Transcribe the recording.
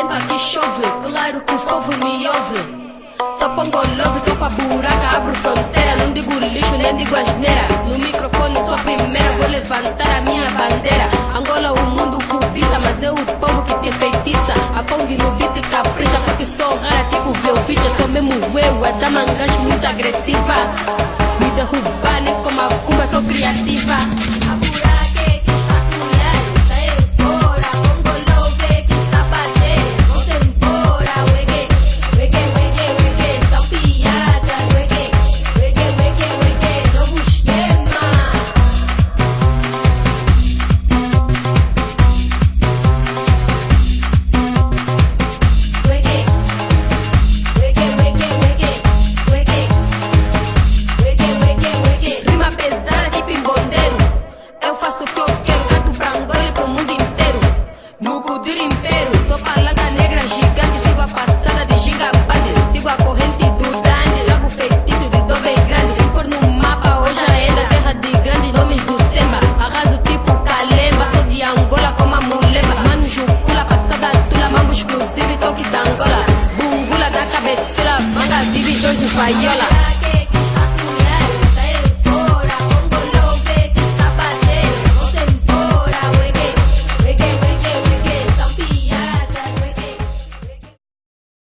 vento aqui chove, claro que o povo me ouve. Só pongo love, tô com a buraca, abro fronteira. Não digo lixo, nem digo asneira. No microfone sou a primeira, vou levantar a minha bandeira. Angola o mundo cobiça, mas é o povo que te feitiça. A Pong no beat capricha, porque sou rara tipo Velvicha. Sou mesmo eu, a dama gajo muito agressiva. Me derrubar nem como a Cuba, sou criativa. A buraca é que está colhendo, saiu fora. Pongo love que está batendo, vou embora. Wege, wege, wege, wege, são piada. Wege, wege, wege, wege, novo esquema. Wege, wege, wege, wege, wege, wege, wege, wege. Rima pesada tipo embondeiro. Eu faço o que eu quero, canto pra Angola e pro mundo inteiro. No poder império, sou palanca negra gigante. Sigo a passada de gigabade, sigo a corrente do Dante. Jogo feitiço de dobe grande, pôr no mapa hoje ainda. Terra de grandes nomes do Semba. Arraso tipo Calemba, sou de Angola como a Mulemba. Mano Jucula, passada tula, mambo exclusivo e toque da Angola. Bungula da cabetura, manga vive Jorge Vaiola.